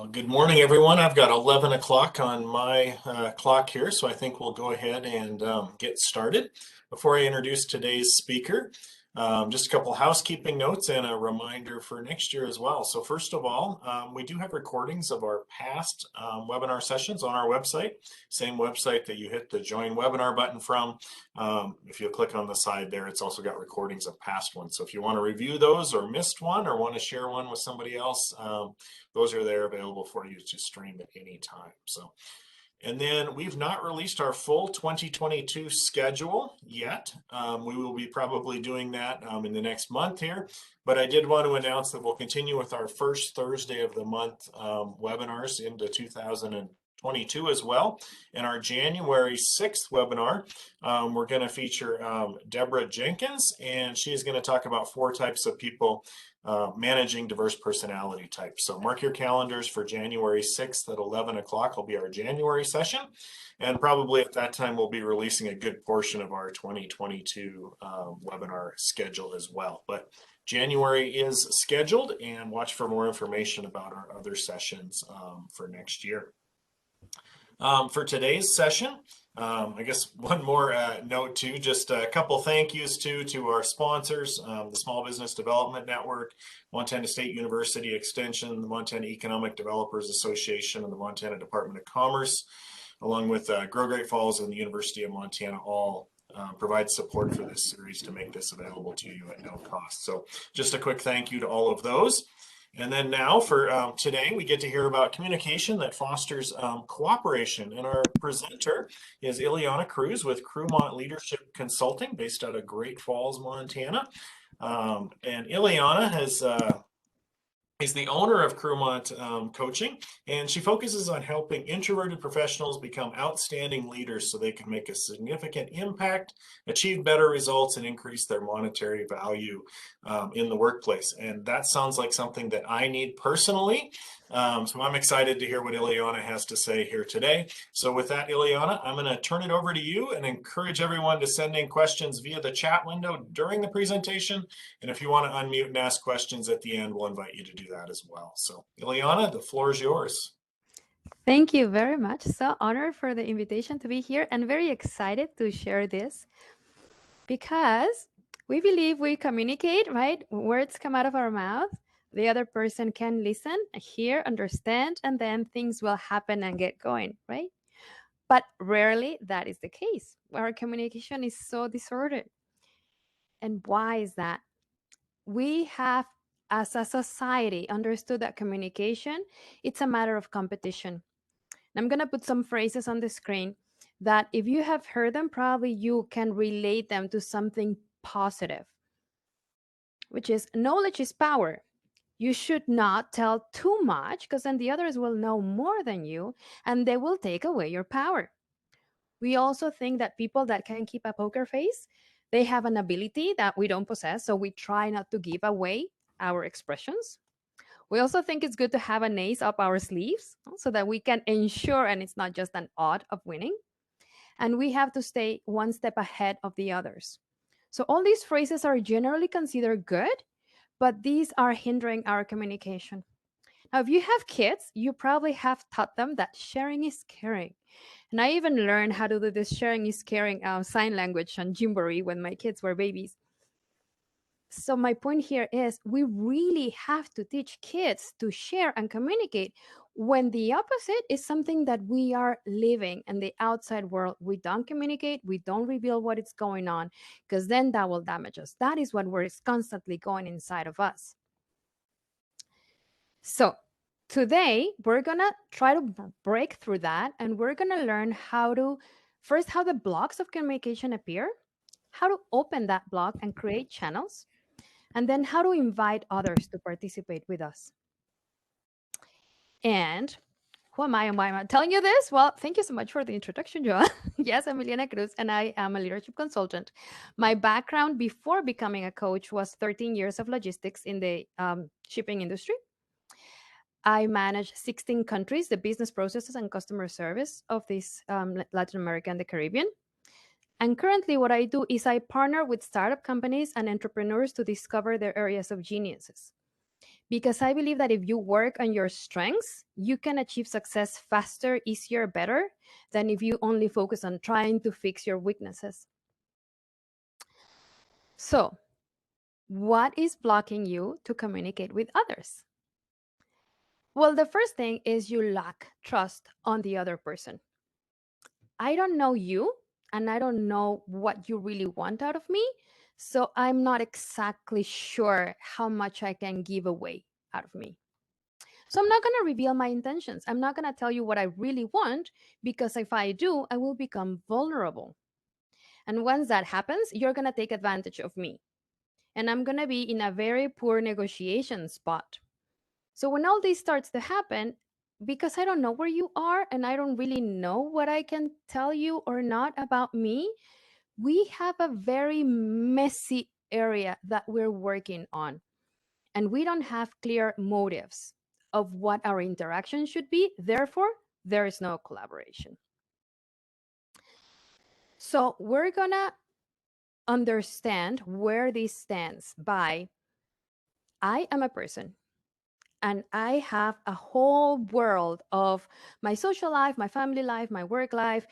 Well, good morning, everyone. I've got 11 o'clock on my clock here, so I think we'll go ahead and get started. Before I introduce today's speaker, just a couple housekeeping notes and a reminder for next year as well. So first of all, we do have recordings of our past webinar sessions on our website, same website that you hit the join webinar button from. If you click on the side there, it's also got recordings of past ones. So if you want to review those or missed one or want to share one with somebody else, those are there available for you to stream at any time. So, and then we've not released our full 2022 schedule yet. We will be probably doing that in the next month here, but I did want to announce that we'll continue with our first Thursday of the month webinars into 2022 as well. In our January 6th webinar, we're going to feature Deborah Jenkins, and she's going to talk about 4 types of people managing diverse personality types. So mark your calendars for January 6th at 11 o'clock will be our January session. And probably at that time, we'll be releasing a good portion of our 2022 webinar schedule as well. But January is scheduled, and watch for more information about our other sessions for next year. For today's session, I guess one more note too, just a couple thank yous to our sponsors, the Small Business Development Network, Montana State University Extension, the Montana Economic Developers Association, and the Montana Department of Commerce, along with Grow Great Falls and the University of Montana, all provide support for this series to make this available to you at no cost. So just a quick thank you to all of those. And then now for today, we get to hear about communication that fosters cooperation. And our presenter is Ileana Cruz with Crewmont Leadership Consulting, based out of Great Falls, Montana. And Ileana is the owner of Crewmont Coaching, and she focuses on helping introverted professionals become outstanding leaders so they can make a significant impact, achieve better results, and increase their monetary value in the workplace. And that sounds like something that I need personally. So I'm excited to hear what Ileana has to say here today. So with that, Ileana, I'm going to turn it over to you and encourage everyone to send in questions via the chat window during the presentation. And if you want to unmute and ask questions at the end, we'll invite you to do that as well. So Ileana, the floor is yours. Thank you very much. So honored for the invitation to be here and very excited to share this because we believe we communicate, right? Words come out of our mouth. The other person can listen, hear, understand, and then things will happen and get going, right? But rarely that is the case. Our communication is so disordered. And why is that? We have, as a society, understood that communication, it's a matter of competition. I'm going to put some phrases on the screen that if you have heard them, probably you can relate them to something positive, which is knowledge is power. You should not tell too much because then the others will know more than you and they will take away your power. We also think that people that can keep a poker face, they have an ability that we don't possess, so we try not to give away our expressions. We also think it's good to have an ace up our sleeves so that we can ensure, and it's not just an odd of winning. And we have to stay one step ahead of the others. So all these phrases are generally considered good, but these are hindering our communication. Now, if you have kids, you probably have taught them that sharing is caring. And I even learned how to do this sharing is caring sign language on Gymboree when my kids were babies. So my point here is we really have to teach kids to share and communicate when the opposite is something that we are living in the outside world. We don't communicate, we don't reveal what is going on, because then that will damage us. That is what we're constantly going inside of us. So today we're gonna try to break through that, and we're gonna learn how the blocks of communication appear, how to open that block and create channels, and then how to invite others to participate with us. And who am I? Why am I telling you this? Well, thank you so much for the introduction, Joa. Yes, I'm Ileana Cruz, and I am a leadership consultant. My background before becoming a coach was 13 years of logistics in the shipping industry. I manage 16 countries, the business processes and customer service of this Latin America and the Caribbean. And currently what I do is I partner with startup companies and entrepreneurs to discover their areas of geniuses. because I believe that if you work on your strengths, you can achieve success faster, easier, better than if you only focus on trying to fix your weaknesses. So, what is blocking you to communicate with others? Well, the first thing is you lack trust on the other person. I don't know you, and I don't know what you really want out of me. So I'm not exactly sure how much I can give away out of me. So I'm not going to reveal my intentions. I'm not going to tell you what I really want, because if I do, I will become vulnerable. And once that happens, you're going to take advantage of me. And I'm going to be in a very poor negotiation spot. So when all this starts to happen, because I don't know where you are and I don't really know what I can tell you or not about me, we have a very messy area that we're working on. And we don't have clear motives of what our interaction should be. Therefore, there is no collaboration. So we're going to understand where this stands by I am a person and I have a whole world of my social life, my family life, my work life,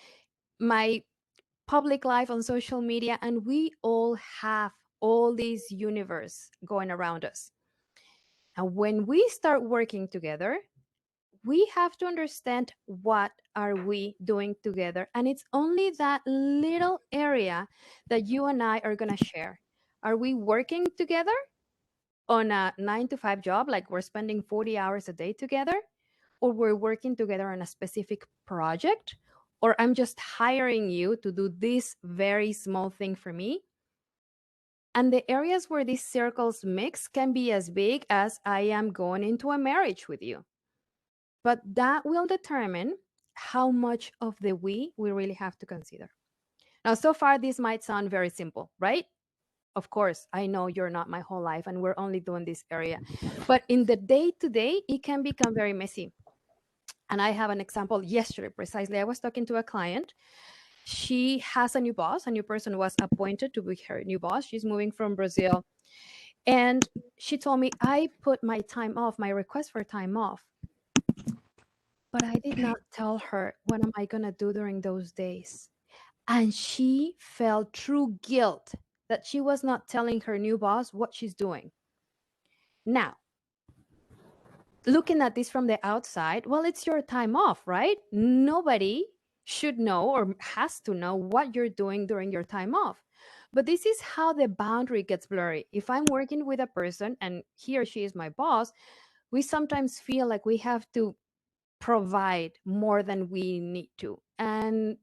my public life on social media, and we all have all this universe going around us. And when we start working together, we have to understand what are we doing together, and it's only that little area that you and I are going to share. Are we working together on a 9 to 5 job, like we're spending 40 hours a day together, or we're working together on a specific project, or I'm just hiring you to do this very small thing for me? And the areas where these circles mix can be as big as I am going into a marriage with you. But that will determine how much of the we really have to consider. Now, so far, this might sound very simple, right? Of course, I know you're not my whole life and we're only doing this area. But in the day to day, it can become very messy. And I have an example yesterday, precisely. I was talking to a client. She has a new boss. A new person was appointed to be her new boss. She's moving from Brazil. And she told me, I put my time off, my request for time off. But I did not tell her what am I going to do during those days. And she felt true guilt that she was not telling her new boss what she's doing. Now, looking at this from the outside, well, it's your time off, right? Nobody should know or has to know what you're doing during your time off. But this is how the boundary gets blurry. If I'm working with a person and he or she is my boss, we sometimes feel like we have to provide more than we need to. And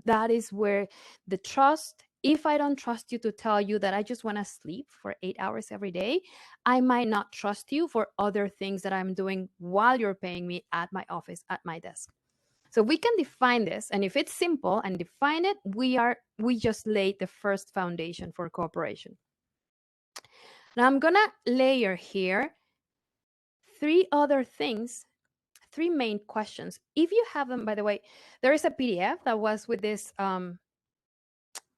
that is where the trust, if I don't trust you to tell you that I just want to sleep for 8 hours every day, I might not trust you for other things that I'm doing while you're paying me at my office, at my desk. So we can define this, and if it's simple and define it, we just laid the first foundation for cooperation. Now I'm gonna layer here three other things, three main questions. If you have them, by the way, there is a PDF that was with this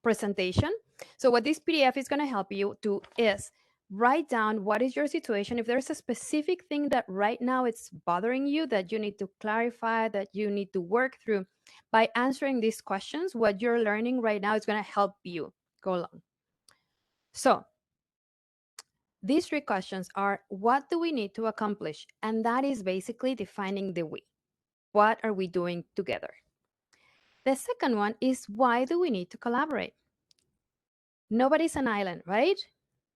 presentation. So what this PDF is going to help you do is write down what is your situation. If there's a specific thing that right now it's bothering you, that you need to clarify, that you need to work through, by answering these questions, what you're learning right now is going to help you go along. So these three questions are, what do we need to accomplish? And that is basically defining the we. What are we doing together? The second one is, why do we need to collaborate? Nobody's an island, right?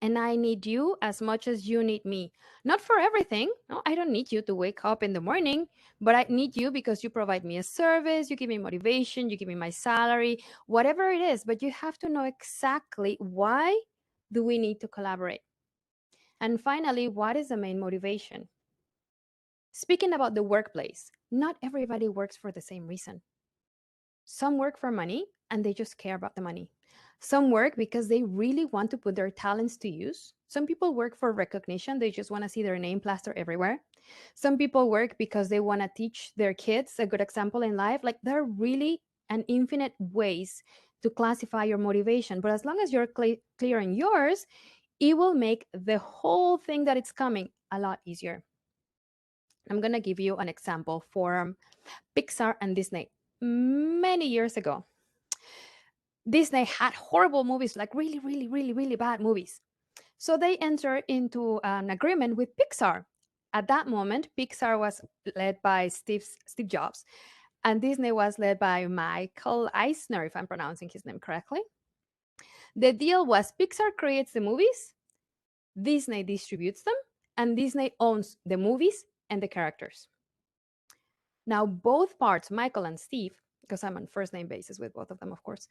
And I need you as much as you need me. Not for everything. No, I don't need you to wake up in the morning, but I need you because you provide me a service, you give me motivation, you give me my salary, whatever it is. But you have to know exactly why do we need to collaborate. And finally, what is the main motivation? Speaking about the workplace, not everybody works for the same reason. Some work for money and they just care about the money. Some work because they really want to put their talents to use. Some people work for recognition. They just want to see their name plastered everywhere. Some people work because they want to teach their kids a good example in life. Like, there are really an infinite ways to classify your motivation. But as long as you're clear on yours, it will make the whole thing that it's coming a lot easier. I'm going to give you an example for Pixar and Disney. Many years ago, Disney had horrible movies, like really, really, really, really bad movies. So they entered into an agreement with Pixar. At that moment, Pixar was led by Steve Jobs, and Disney was led by Michael Eisner, if I'm pronouncing his name correctly. The deal was Pixar creates the movies, Disney distributes them, and Disney owns the movies and the characters. Now, both parts, Michael and Steve, because I'm on first name basis with both of them, of course,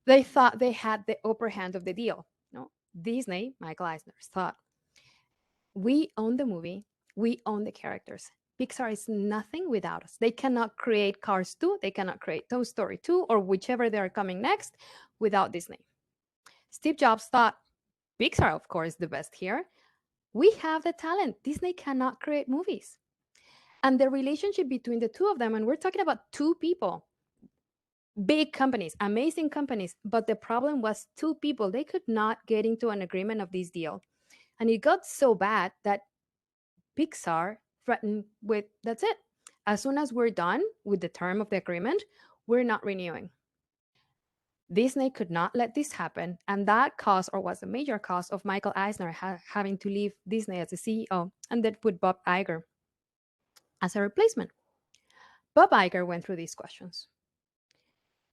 they thought they had the upper hand of the deal. No, Disney, Michael Eisner, thought, we own the movie, we own the characters. Pixar is nothing without us. They cannot create Cars 2, they cannot create Toy Story 2, or whichever they are coming next without Disney. Steve Jobs thought, Pixar, of course, the best here. We have the talent. Disney cannot create movies. And the relationship between the two of them, and we're talking about two people, big companies, amazing companies, but the problem was two people. They could not get into an agreement of this deal. And it got so bad that Pixar threatened with, that's it. As soon as we're done with the term of the agreement, we're not renewing. Disney could not let this happen, and that caused, or was a major cause, of Michael Eisner having to leave Disney as the CEO, and then put Bob Iger as a replacement. Bob Iger went through these questions.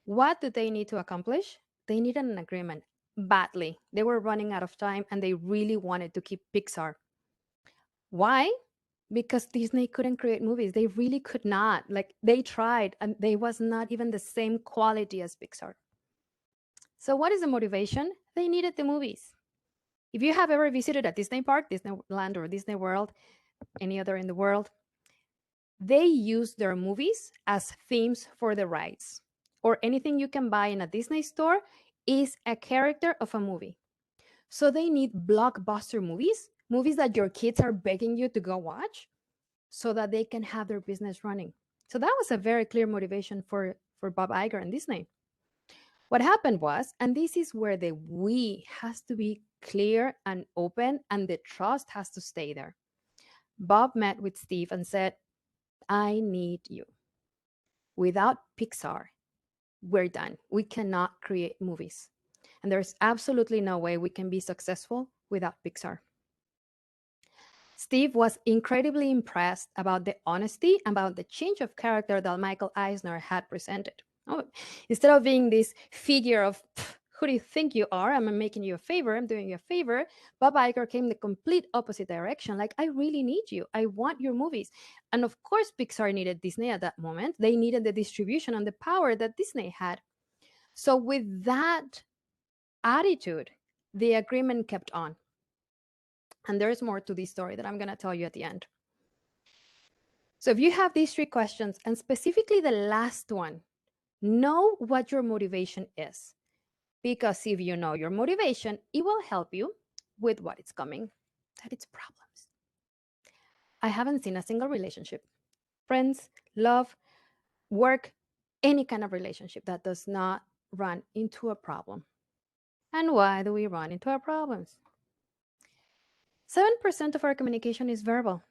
What did they need to accomplish? They needed an agreement badly. They were running out of time, and they really wanted to keep Pixar. Why? Because Disney couldn't create movies. They really could not. Like, they tried, and they was not even the same quality as Pixar. So what is the motivation? They needed the movies. If you have ever visited a Disney park, Disneyland or Disney World, any other in the world, they use their movies as themes for the rides. Or anything you can buy in a Disney store is a character of a movie. So they need blockbuster movies, movies that your kids are begging you to go watch so that they can have their business running. So that was a very clear motivation for Bob Iger and Disney. What happened was, and this is where the we has to be clear and open, and the trust has to stay there. Bob met with Steve and said, I need you. Without Pixar, we're done. We cannot create movies. And there's absolutely no way we can be successful without Pixar. Steve was incredibly impressed about the honesty, about the change of character that Michael Eisner had presented. Oh, instead of being this figure of, who do you think you are? I'm making you a favor. I'm doing you a favor. Bob Iger came the complete opposite direction. Like, I really need you. I want your movies. And of course, Pixar needed Disney at that moment. They needed the distribution and the power that Disney had. So with that attitude, the agreement kept on. And there's more to this story that I'm going to tell you at the end. So if you have these three questions, and specifically the last one, know what your motivation is. Because if you know your motivation, it will help you with what is coming, that it's problems. I haven't seen a single relationship, friends, love, work, any kind of relationship that does not run into a problem. And why do we run into our problems? 7% of our communication is verbal.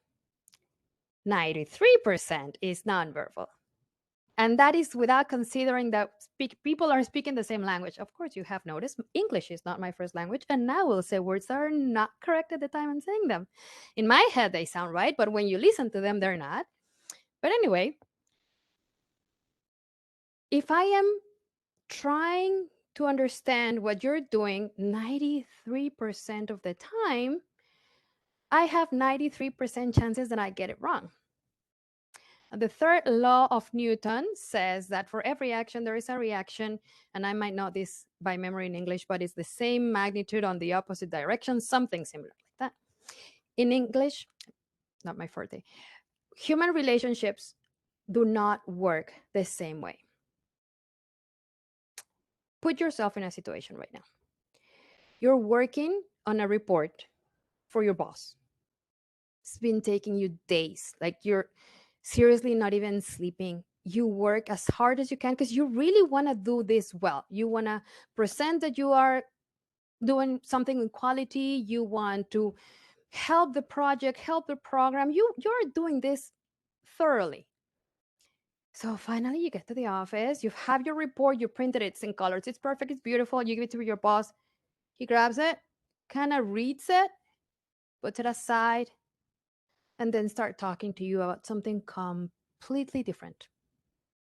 93% is nonverbal. And that is without considering that people are speaking the same language. Of course, you have noticed English is not my first language, and now we'll say words that are not correct at the time I'm saying them. In my head, they sound right, but when you listen to them, they're not. But anyway, if I am trying to understand what you're doing 93% of the time, I have 93% chances that I get it wrong. The third law of Newton says that for every action, there is a reaction. And I might know this by memory in English, but it's the same magnitude on the opposite direction, something similar like that. In English, not my forte, human relationships do not work the same way. Put yourself in a situation right now. You're working on a report for your boss. It's been taking you days, like you're seriously not even sleeping. You work as hard as you can because you really want to do this well. You want to present that you are doing something in quality. You want to help the project, help the program. You're doing this thoroughly. So finally you get to the office, you have your report, you printed it, it's in colors, it's perfect, it's beautiful, you give it to your boss. He grabs it, kind of reads it, puts it aside, and then start talking to you about something completely different.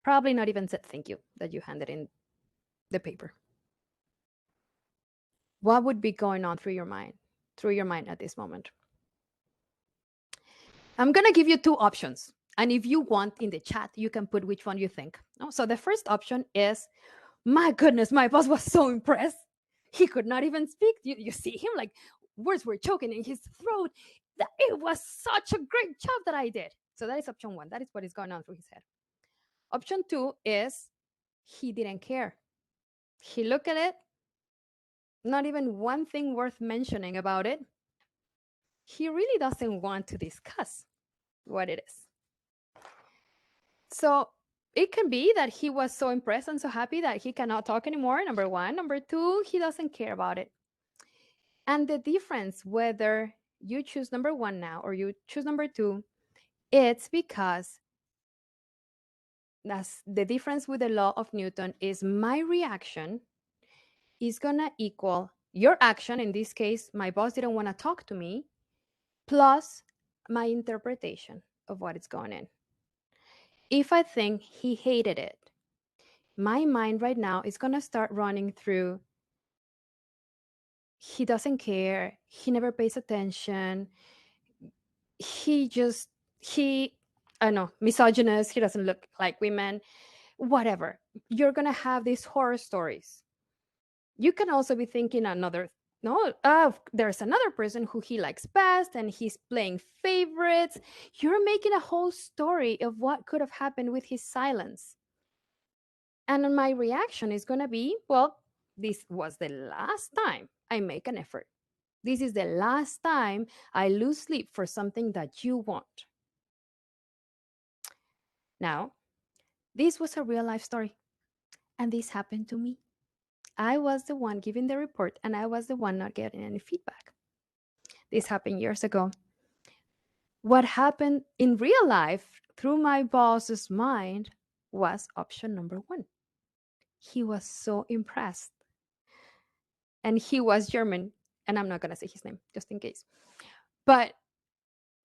Probably not even said thank you that you handed in the paper. What would be going on through your mind at this moment? I'm going to give you two options. And if you want in the chat, you can put which one you think. So the first option is, my goodness, my boss was so impressed. He could not even speak. You see him, like words were choking in his throat. It was such a great job that I did. So that is option one. That is what is going on through his head. Option two is, he didn't care. He looked at it, not even one thing worth mentioning about it. He really doesn't want to discuss what it is. So it can be that he was so impressed and so happy that he cannot talk anymore, number one. Number two, he doesn't care about it. And the difference, whether you choose number one now or you choose number two, it's because that's the difference with the law of Newton is my reaction is going to equal your action. In this case, my boss didn't want to talk to me, plus my interpretation of what is going on. If I think he hated it, my mind right now is going to start running through, he doesn't care, he never pays attention, I don't know, misogynist, he doesn't look like women, whatever. You're going to have these horror stories. You can also be thinking there's another person who he likes best and he's playing favorites. You're making a whole story of what could have happened with his silence. And my reaction is going to be, well, this was the last time I make an effort. This is the last time I lose sleep for something that you want. Now, this was a real life story, and this happened to me. I was the one giving the report, and I was the one not getting any feedback. This happened years ago. What happened in real life through my boss's mind was option number one. He was so impressed. And he was German, and I'm not going to say his name just in case. But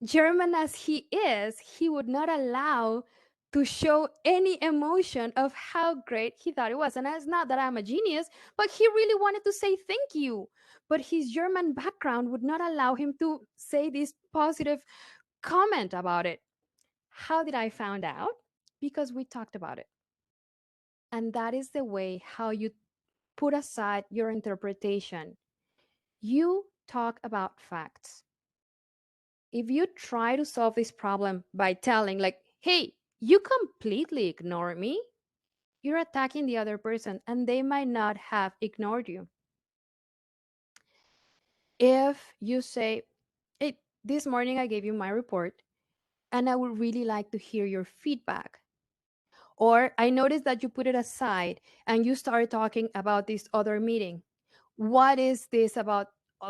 German as he is, he would not allow to show any emotion of how great he thought it was. And it's not that I'm a genius, but he really wanted to say thank you. But his German background would not allow him to say this positive comment about it. How did I find out? Because we talked about it. And that is the way how you put aside your interpretation. You talk about facts. If you try to solve this problem by telling, like, hey, you completely ignore me, you're attacking the other person and they might not have ignored you. If you say, hey, this morning I gave you my report and I would really like to hear your feedback. Or I noticed that you put it aside and you started talking about this other meeting. What is this about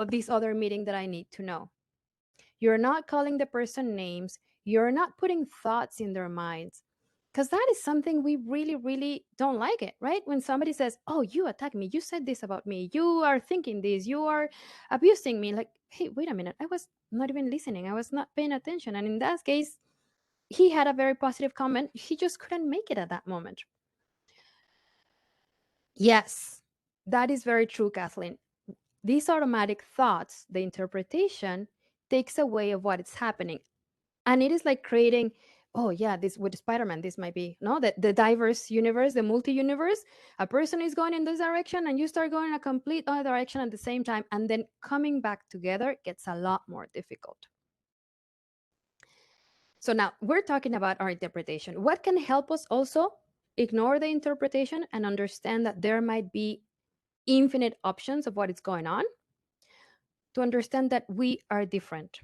this other meeting that I need to know? You're not calling the person names. You're not putting thoughts in their minds. Because that is something we really, really don't like it, right? When somebody says, oh, you attacked me. You said this about me. You are thinking this. You are abusing me. Like, hey, wait a minute. I was not even listening. I was not paying attention. And in that case, he had a very positive comment. He just couldn't make it at that moment. Yes, that is very true, Kathleen. These automatic thoughts, the interpretation takes away of what is happening. And it is like creating, oh yeah, this with Spider-Man, this might be, no, the diverse universe, the multi-universe. A person is going in this direction and you start going in a complete other direction at the same time. And then coming back together gets a lot more difficult. So now we're talking about our interpretation. What can help us also ignore the interpretation and understand that there might be infinite options of what is going on? To understand that we are different.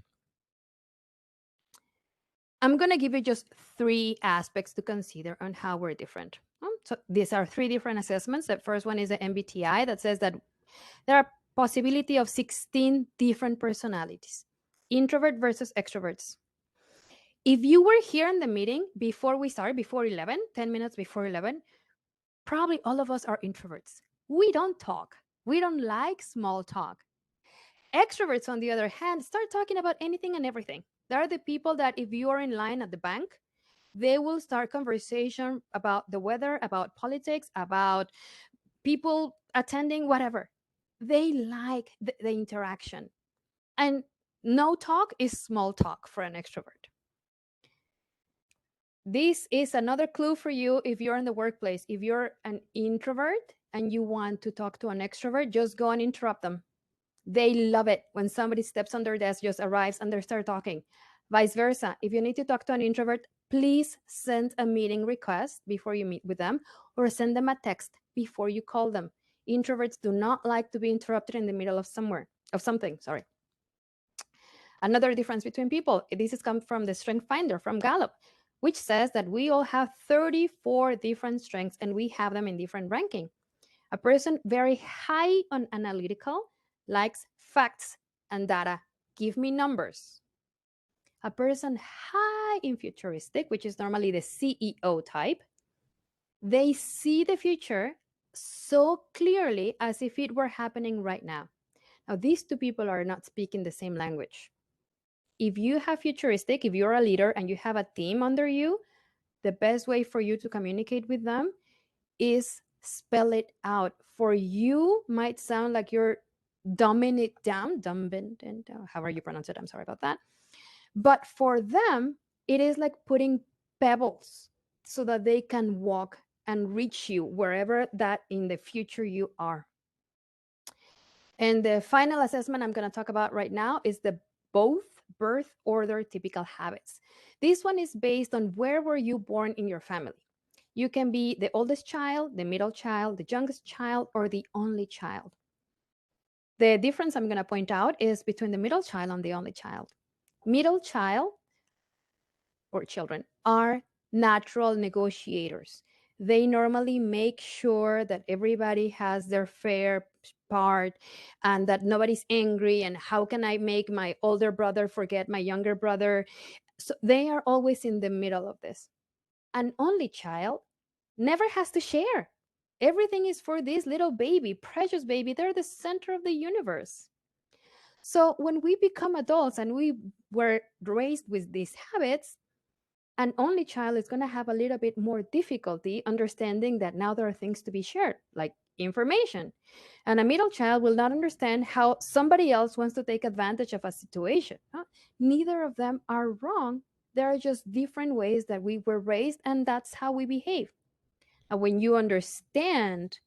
I'm going to give you just 3 aspects to consider on how we're different. So these are 3 different assessments. The first one is the MBTI that says that there are possibility of 16 different personalities. introvert versus extroverts. If you were here in the meeting before we started, before 11, 10 minutes before 11, probably all of us are introverts. We don't talk. We don't like small talk. Extroverts, on the other hand, start talking about anything and everything. There are the people that if you are in line at the bank, they will start conversation about the weather, about politics, about people attending, whatever. They like the interaction. And no talk is small talk for an extrovert. This is another clue for you if you're in the workplace. If you're an introvert and you want to talk to an extrovert, just go and interrupt them. They love it when somebody steps on their desk, just arrives, and they start talking. Vice versa. If you need to talk to an introvert, please send a meeting request before you meet with them, or send them a text before you call them. Introverts do not like to be interrupted in the middle of something. Sorry. Another difference between people, this has come from the Strength Finder from Gallup, which says that we all have 34 different strengths and we have them in different ranking. A person very high on analytical likes facts and data. Give me numbers. A person high in futuristic, which is normally the CEO type, they see the future so clearly as if it were happening right now. Now, these two people are not speaking the same language. If you have futuristic, if you're a leader and you have a team under you, the best way for you to communicate with them is spell it out. For you, might sound like you're dumbing it down, however you pronounce it. I'm sorry about that. But for them, it is like putting pebbles so that they can walk and reach you wherever that in the future you are. And the final assessment I'm going to talk about right now is the both birth order typical habits. This one is based on where were you born in your family. You can be the oldest child, the middle child, the youngest child, or the only child. The difference I'm going to point out is between the middle child and the only child. Middle child or children are natural negotiators. They normally make sure that everybody has their fair part and that nobody's angry. And how can I make my older brother forget my younger brother? So they are always in the middle of this. An only child never has to share. Everything is for this little baby, precious baby. They're the center of the universe. So when we become adults and we were raised with these habits, an only child is going to have a little bit more difficulty understanding that now there are things to be shared, like information. And a middle child will not understand how somebody else wants to take advantage of a situation. Neither of them are wrong. There are just different ways that we were raised, and that's how we behave. And when you understand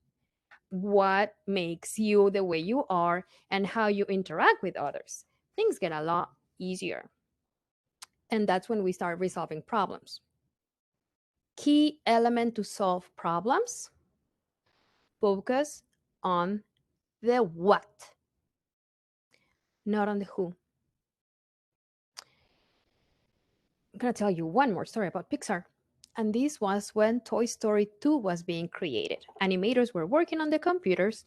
what makes you the way you are and how you interact with others, things get a lot easier. And that's when we start resolving problems. Key element to solve problems: focus on the what, not on the who. I'm going to tell you one more story about Pixar. And this was when Toy Story 2 was being created. Animators were working on the computers,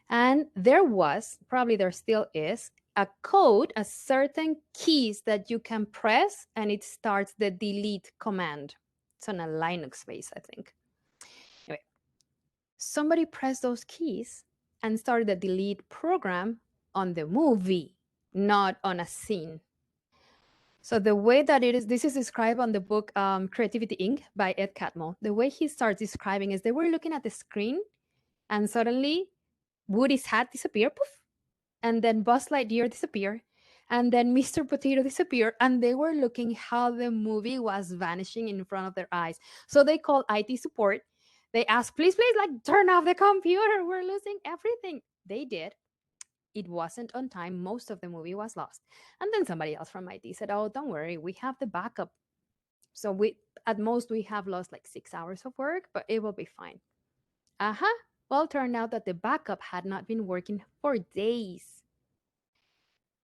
and there was, probably there still is, a code, a certain keys that you can press, and it starts the delete command. It's on a Linux base, I think. Anyway, somebody pressed those keys and started the delete program on the movie, not on a scene. So the way that it is, this is described on the book Creativity Inc. by Ed Catmull. The way he starts describing is they were looking at the screen and suddenly Woody's hat disappeared, poof, and then Buzz Lightyear disappeared, and then Mr. Potato disappeared, and they were looking how the movie was vanishing in front of their eyes. So they called IT support. They asked, please, like turn off the computer. We're losing everything. They did. It wasn't on time. Most of the movie was lost. And then somebody else from IT said, oh, don't worry, we have the backup. So at most we have lost like 6 hours of work, but it will be fine. Well, it turned out that the backup had not been working for days.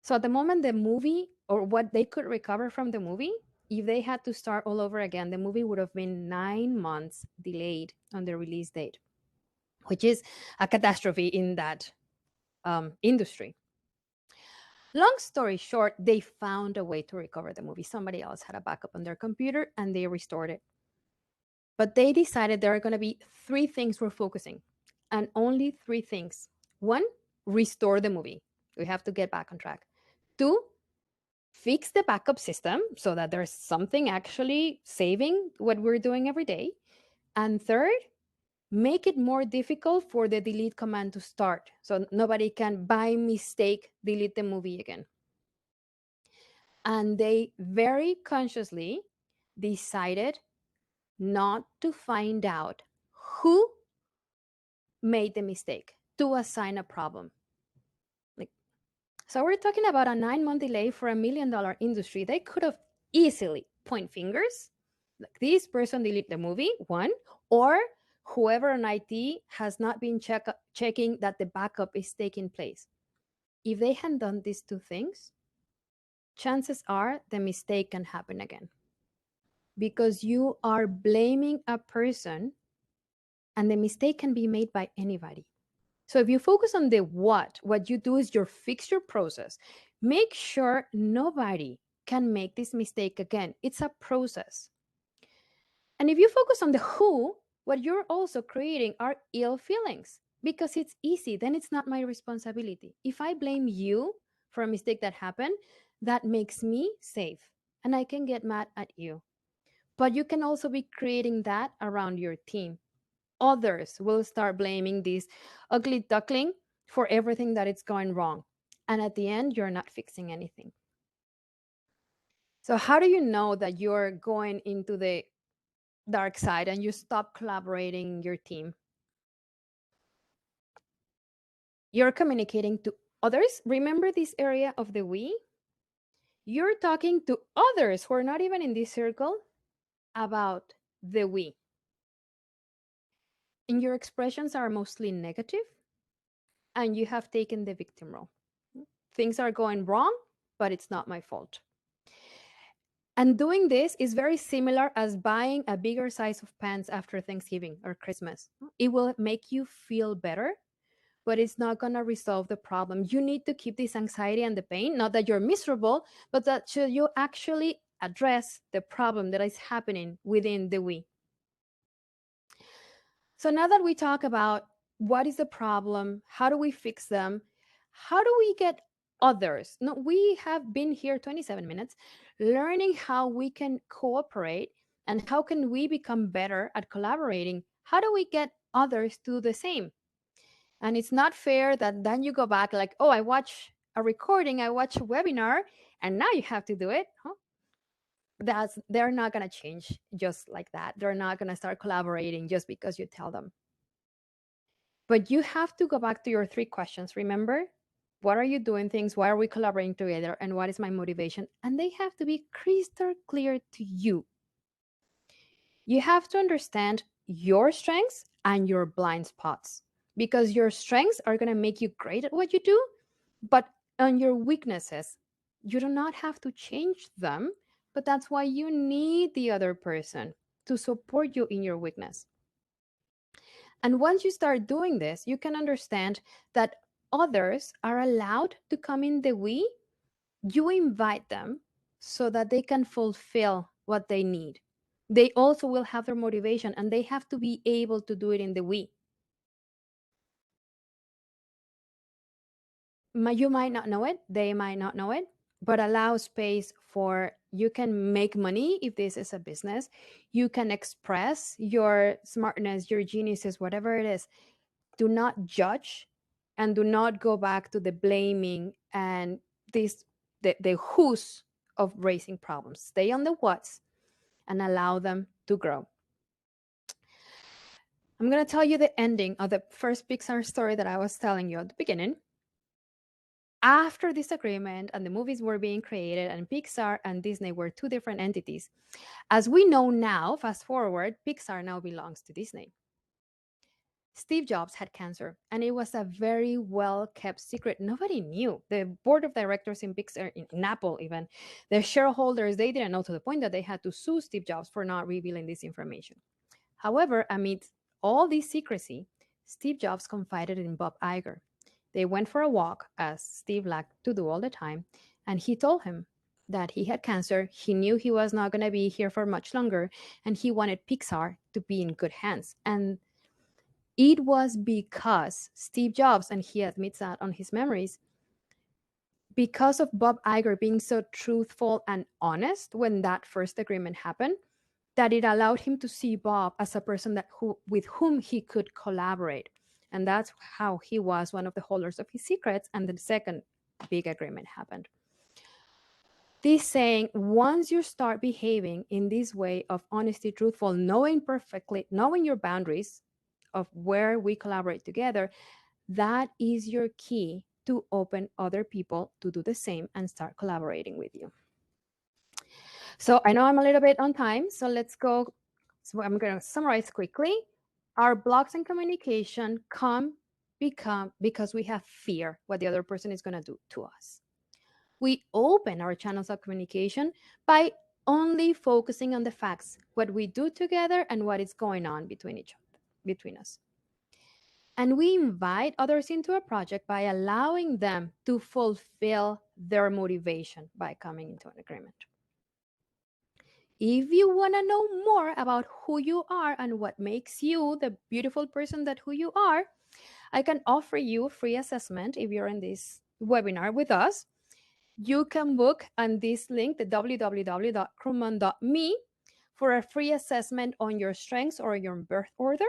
So at the moment the movie, or what they could recover from the movie, if they had to start all over again, the movie would have been 9 months delayed on the release date, which is a catastrophe in that industry. Long story short, they found a way to recover the movie. Somebody else had a backup on their computer and they restored it. But they decided there are going to be three things we're focusing, and only three things. One, restore the movie. We have to get back on track. Two, fix the backup system so that there's something actually saving what we're doing every day. And third, make it more difficult for the delete command to start so nobody can by mistake delete the movie again. And they very consciously decided not to find out who made the mistake, to assign a problem. So we're talking about a 9-month delay for $1 million industry. They could have easily point fingers, like this person delete the movie, one, or whoever on IT has not been checking that the backup is taking place. If they had done these two things, chances are the mistake can happen again. Because you are blaming a person and the mistake can be made by anybody. So if you focus on the what you do is you fix your process. Make sure nobody can make this mistake again. It's a process. And if you focus on the who, what you're also creating are ill feelings because it's easy. Then it's not my responsibility. If I blame you for a mistake that happened, that makes me safe and I can get mad at you. But you can also be creating that around your team. Others will start blaming this ugly duckling for everything that is going wrong. And at the end, you're not fixing anything. So, how do you know that you're going into the dark side and you stop collaborating in your team? You're communicating to others. Remember this area of the we? You're talking to others who are not even in this circle about the we. And your expressions are mostly negative, and you have taken the victim role. Things are going wrong, but it's not my fault. And doing this is very similar as buying a bigger size of pants after Thanksgiving or Christmas. It will make you feel better, but it's not going to resolve the problem. You need to keep this anxiety and the pain, not that you're miserable, but that should you actually address the problem that is happening within the we. So now that we talk about what is the problem, how do we fix them, how do we get others? No, we have been here 27 minutes learning how we can cooperate and how can we become better at collaborating. How do we get others to do the same? And it's not fair that then you go back like, oh, I watch a recording, I watch a webinar, and now you have to do it. Huh? They're not going to change just like that. They're not going to start collaborating just because you tell them. But you have to go back to your three questions. Remember, what are you doing things? Why are we collaborating together? And what is my motivation? And they have to be crystal clear to you. You have to understand your strengths and your blind spots because your strengths are going to make you great at what you do. But on your weaknesses, you do not have to change them. But that's why you need the other person to support you in your weakness. And once you start doing this, you can understand that others are allowed to come in the we. You invite them so that they can fulfill what they need. They also will have their motivation and they have to be able to do it in the we. You might not know it, they might not know it, but allow space for you can make money if this is a business. You can express your smartness, your geniuses, whatever it is. Do not judge and do not go back to the blaming and the who's of raising problems. Stay on the what's and allow them to grow. I'm going to tell you the ending of the first Pixar story that I was telling you at the beginning. After this agreement and the movies were being created and Pixar and Disney were two different entities, as we know now, fast forward, Pixar now belongs to Disney. Steve Jobs had cancer, and it was a very well kept secret. Nobody knew. The board of directors in Pixar, in Apple, even the shareholders, they didn't know, to the point that they had to sue Steve Jobs for not revealing this information. However, amid all this secrecy, Steve Jobs confided in Bob Iger. They went for a walk, as Steve liked to do all the time, and he told him that he had cancer. He knew he was not going to be here for much longer, and he wanted Pixar to be in good hands. And it was because Steve Jobs, and he admits that on his memories, because of Bob Iger being so truthful and honest when that first agreement happened, that it allowed him to see Bob as a person with whom he could collaborate. And that's how he was one of the holders of his secrets. And the second big agreement happened. This saying, once you start behaving in this way of honesty, truthful, knowing perfectly, knowing your boundaries of where we collaborate together, that is your key to open other people to do the same and start collaborating with you. So I know I'm a little bit on time, so let's go. So I'm going to summarize quickly. Our blocks in communication become because we have fear what the other person is going to do to us. We open our channels of communication by only focusing on the facts, what we do together and what is going on between us. And we invite others into a project by allowing them to fulfill their motivation by coming into an agreement. If you want to know more about who you are and what makes you the beautiful person that who you are, I can offer you a free assessment if you're in this webinar with us. You can book on this link, the www.krumman.me, for a free assessment on your strengths or your birth order.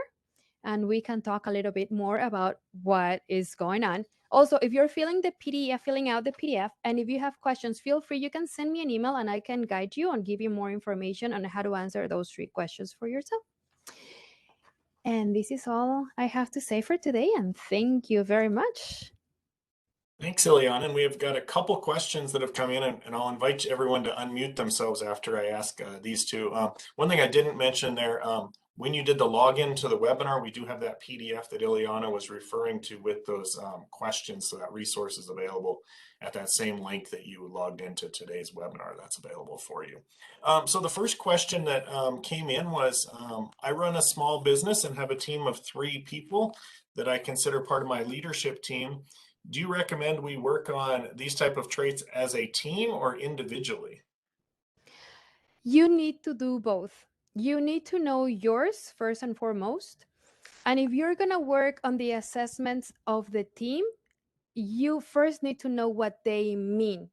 And we can talk a little bit more about what is going on. Also, if you're filling out the PDF, and if you have questions, feel free, you can send me an email and I can guide you and give you more information on how to answer those 3 questions for yourself. And this is all I have to say for today, and thank you very much. Thanks, Ileana. And we've got a couple questions that have come in, and I'll invite everyone to unmute themselves after I ask these two. One thing I didn't mention there, when you did the login to the webinar, we do have that PDF that Ileana was referring to with those questions, so that resource is available at that same link that you logged into today's webinar. That's available for you. So the first question that came in was, I run a small business and have a team of 3 people that I consider part of my leadership team. Do you recommend we work on these type of traits as a team or individually? You need to do both. You need to know yours first and foremost. And if you're going to work on the assessments of the team, you first need to know what they mean.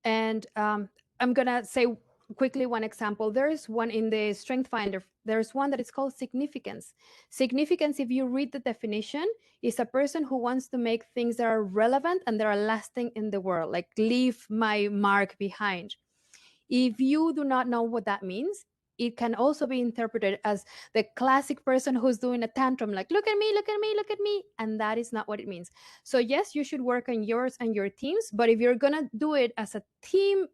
And I'm going to say quickly one example. There is one in the Strength Finder. There's one that is called significance. Significance, if you read the definition, is a person who wants to make things that are relevant and that are lasting in the world, like leave my mark behind. If you do not know what that means, it can also be interpreted as the classic person who's doing a tantrum, like, look at me, look at me, look at me. And that is not what it means. So yes, you should work on yours and your teams. But if you're going to do it as a team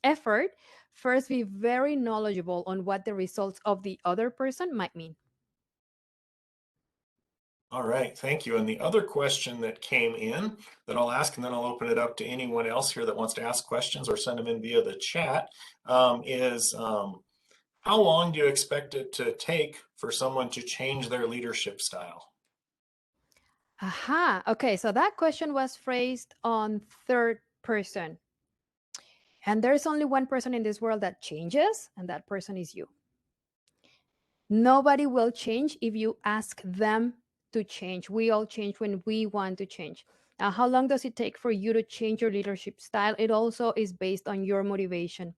effort, first be very knowledgeable on what the results of the other person might mean. All right, thank you. And the other question that came in that I'll ask, and then I'll open it up to anyone else here that wants to ask questions or send them in via the chat, is how long do you expect it to take for someone to change their leadership style? Aha. Okay. So that question was phrased on third person. And there's only one person in this world that changes, and that person is you. Nobody will change if you ask them to change. We all change when we want to change. Now, how long does it take for you to change your leadership style? It also is based on your motivation.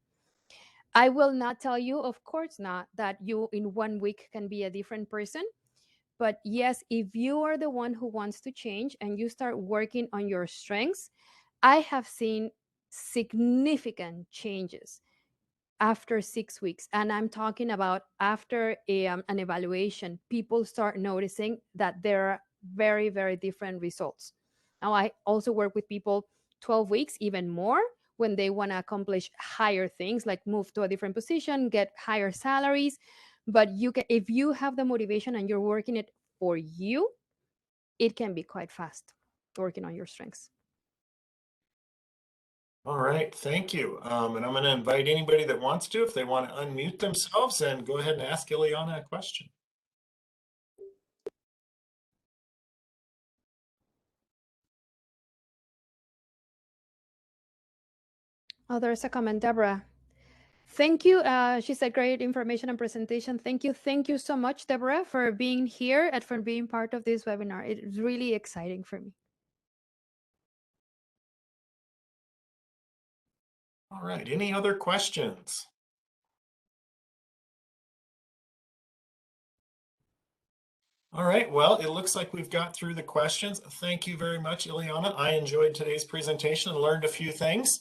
I will not tell you, of course not, that you in 1 week can be a different person. But yes, if you are the one who wants to change and you start working on your strengths, I have seen significant changes after 6 weeks. And I'm talking about after an evaluation, people start noticing that there are very, very different results. Now, I also work with people 12 weeks, even more, when they want to accomplish higher things, like move to a different position, get higher salaries. But you can, if you have the motivation and you're working it for you, it can be quite fast working on your strengths. All right, thank you. And I'm going to invite anybody that wants to, if they want to unmute themselves, and go ahead and ask Ileana a question. Oh, there's a comment, Deborah. Thank you. She said great information and presentation. Thank you. Thank you so much, Deborah, for being here and for being part of this webinar. It's really exciting for me. All right, any other questions? All right, well, it looks like we've got through the questions. Thank you very much, Ileana. I enjoyed today's presentation and learned a few things.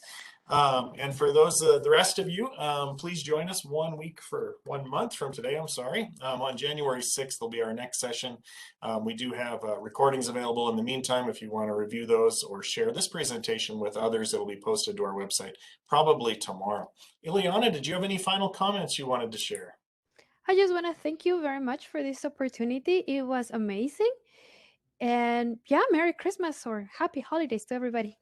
And for those, the rest of you, please join us 1 week for 1 month from today, I'm sorry. On January 6th will be our next session. We do have recordings available in the meantime if you want to review those or share this presentation with others. It will be posted to our website probably tomorrow. Ileana, did you have any final comments you wanted to share? I just want to thank you very much for this opportunity. It was amazing. And yeah, Merry Christmas or Happy Holidays to everybody.